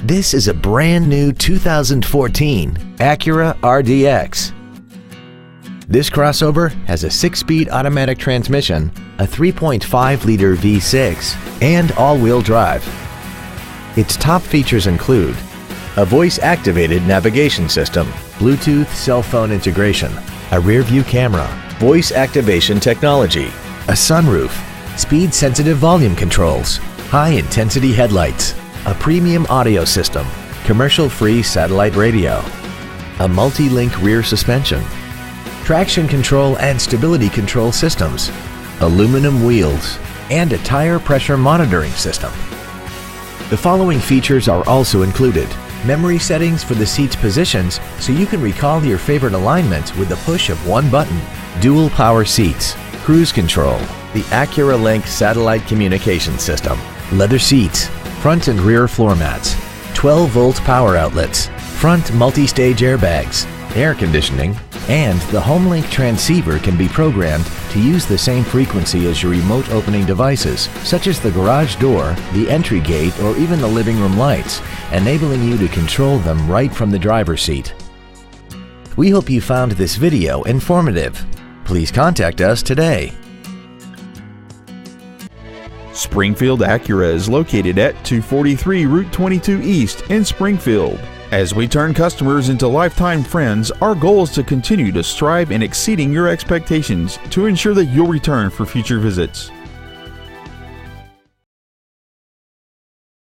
This is a brand new 2014 Acura RDX. This crossover has a 6-speed automatic transmission, a 3.5-liter V6, and all-wheel drive. Its top features include a voice-activated navigation system, Bluetooth cell phone integration, a rear-view camera, voice activation technology, a sunroof, speed-sensitive volume controls, high-intensity headlights, a premium audio system, commercial-free satellite radio, a multi-link rear suspension, traction control and stability control systems, aluminum wheels, and a tire pressure monitoring system. The following features are also included: memory settings for the seat's positions so you can recall your favorite alignments with the push of one button, dual power seats, cruise control, the Acura Link satellite communication system, leather seats, front and rear floor mats, 12-volt power outlets, front multi-stage airbags, air conditioning, and the HomeLink transceiver can be programmed to use the same frequency as your remote opening devices, such as the garage door, the entry gate, or even the living room lights, enabling you to control them right from the driver's seat. We hope you found this video informative. Please contact us today. Springfield Acura is located at 243 Route 22 East in Springfield. As we turn customers into lifetime friends, our goal is to continue to strive in exceeding your expectations to ensure that you'll return for future visits.